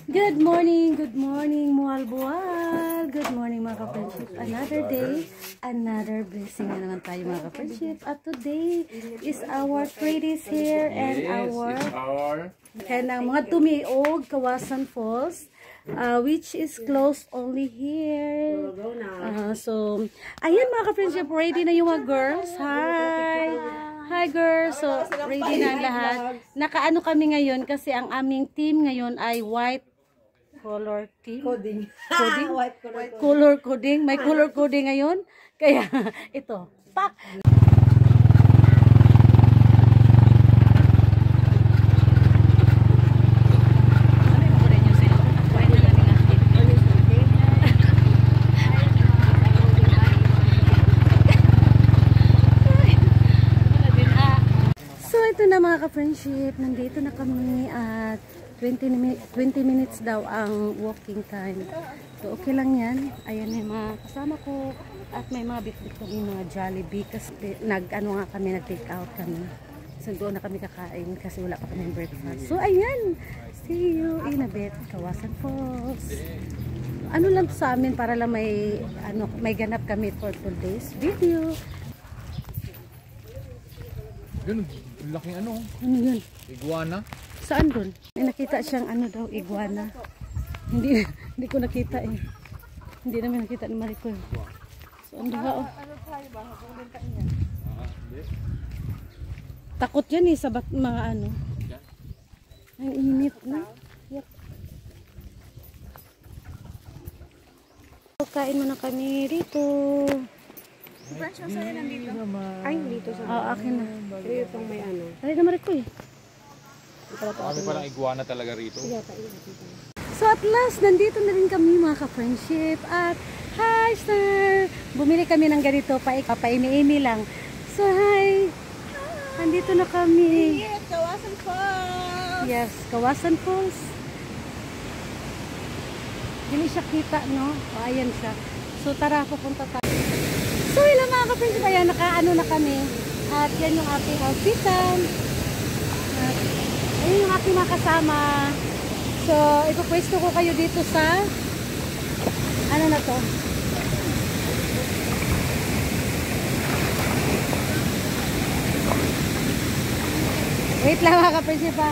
Good morning, Mual-Bual. Good morning mga ka-friendship. Another day, another blessing na naman tayo mga ka-friendship. At today is our Tradies here and our kanang mga tumiog, Kawasan Falls, which is closed only here. So, ayan mga ka-friendship, ready na yung mga girls. Hi! Hi girls! So, ready na ang lahat. Nakaano kami ngayon kasi ang aming team ngayon ay white color team. Coding. White Color coding. May color coding ngayon. Kaya, ito. Pak! So, ito na mga ka-friendship. Nandito na kami at 20 minutes daw ang walking time. So, okay lang yan. Ayan yung mga kasama ko. At may mga bit-bit kami mga Jollibee. Kasi nag-ano nga kami, nag-take out kami. So, doon na kami kakain kasi wala pa kami breakfast. So, ayan. See you in a bit. Kawasan Falls. Ano lang to sa amin para lang may, may ganap kami for today's video. Yun, laking ano. Ano yun? Iguana. Saan doon? May nakita siyang ano daw, iguana. Hindi ko nakita eh. Hindi namin nakita ni Maricol. So, ang duha oh. Takot yan eh sa mga ano. Ang init na. Yep. Kain muna kami rito. Si French ang sa'yo nandito. Ay, dito sa Akin na. pero itong may ano. Dali na Maricol. Kami palang iguana talaga rito. So at last, nandito na rin kami mga ka-friendship. At hi sir! Bumili kami ng ganito, paimi-imi lang. So hi! Nandito na kami. Yes, Kawasan Falls! Yes, Kawasan Falls. Hindi siya kita, no? O, ayan siya. So tara, pupunta tayo. So ilang mga ka-friendship, ayan, nakaano na kami. At yan yung aking outfitan. At ayun yung aking mga kasama. So, ipapwesto ko kayo dito sa ano na to? Wait lang mga ka-friendship ha.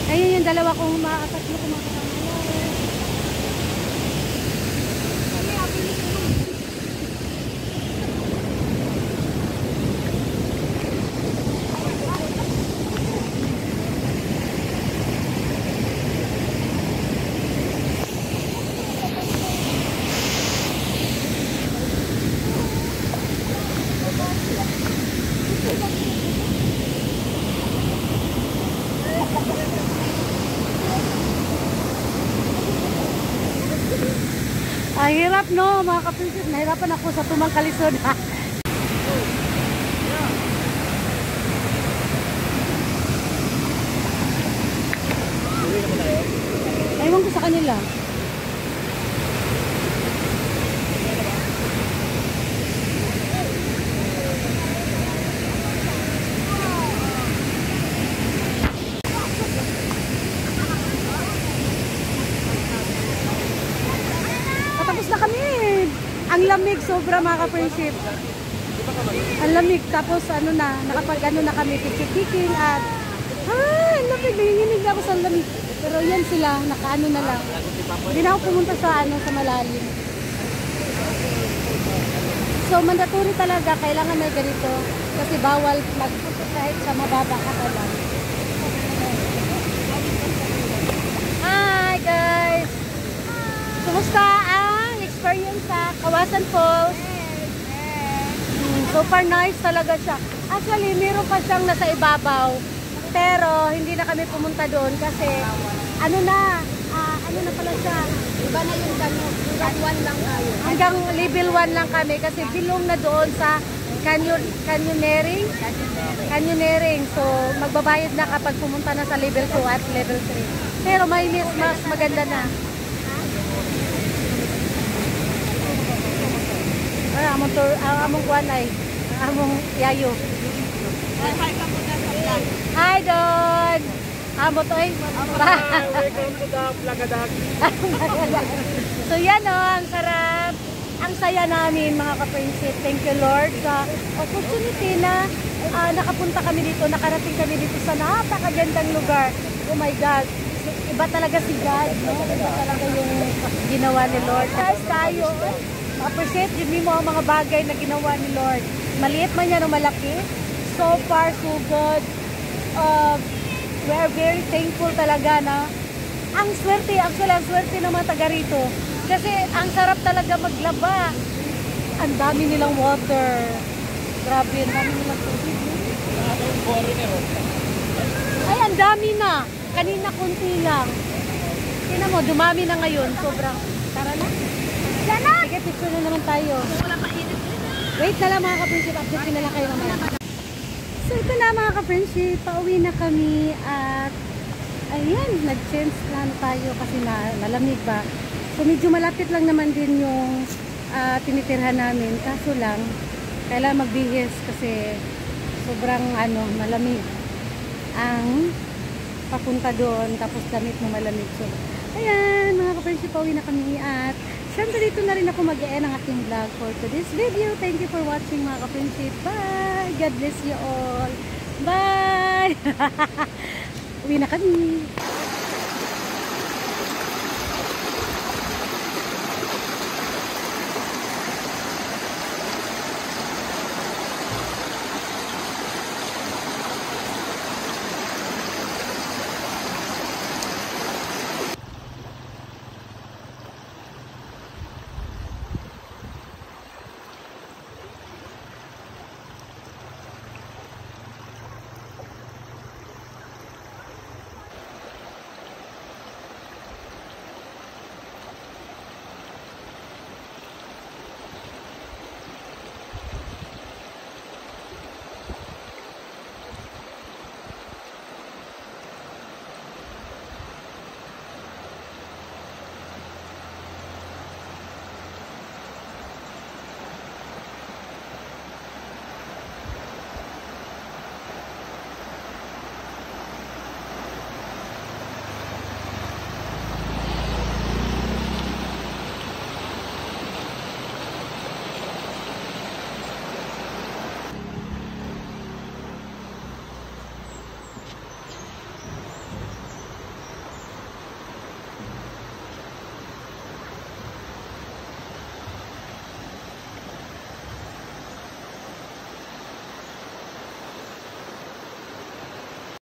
Ayun yung dalawa kong makakatatlo kong mga kasama. Ang hirap no mga ka-princess, nahirapan ako sa tumangkalisod. Ewan ko sa kanila. Tapos na kami. Ang lamig sobra mga ka-friendship. Ang lamig tapos ano na, nakapag-ano na kami picture-taking at ang lamig, nanginginig na ako sa lamig. Pero yan sila, nakaano na lang. Hindi na ako pumunta sa sa malalim. So mandatory talaga, kailangan may ganito kasi bawal magpunta kahit sa mababa ka lang. Hi guys! Kumusta ang experience sa Kawasan Falls? Super nice talaga siya. Actually, meron pa siyang nasa ibabaw. Pero hindi na kami pumunta doon kasi ano na pala siya. Iba na yung hanggang 1 lang tayo. Hanggang level 1 lang kami kasi bilong na doon sa canyoneering. So, magbabayad na kapag pumunta na sa level 2 at level 3. Pero may mas maganda na. among tour, among kuan ay, among yayo. Hi ka muna sa vlog. Hi, Don! Amo to ay. Welcome to the Plagadag. So yan o, ang sarap. Ang saya namin mga ka-friendship. Thank you Lord sa opportunity na nakapunta kami dito, nakarating kami dito sa napakagandang lugar. Oh my God. Iba talaga si God, no? Iba talaga yung ginawa ni Lord. Guys, tayo, appreciate din mo ang mga bagay na ginawa ni Lord. Maliit man yan o malaki. So far, so good. We are very thankful talaga na ang swerte, actually ang swerte ng mga taga rito. Kasi ang sarap talaga maglaba. Ang dami nilang water. Grabe, ang dami nilang tubig. Ay, ang dami na. Kanina konti lang. Tingnan mo, dumami na ngayon. Sobrang, tara na. Sana! Sige, picture na naman tayo. Wait na lang mga ka-friendship. Update na lang kayo mamaya. So ito na mga ka-friendship. Pauwi na kami at ayan, nag-change na tayo kasi malamig ba. So medyo malapit lang naman din yung tinitirhan namin. Kaso lang, kailangan magbihis kasi sobrang malamig ang papunta doon. Tapos damit mo malamig. So ayan mga ka-friendship, pauwi na kami at syempre dito na rin ako mag-e-end ang aking vlog for today's video. Thank you for watching mga ka-friendship. Bye! God bless you all. Bye! Uwi na kami.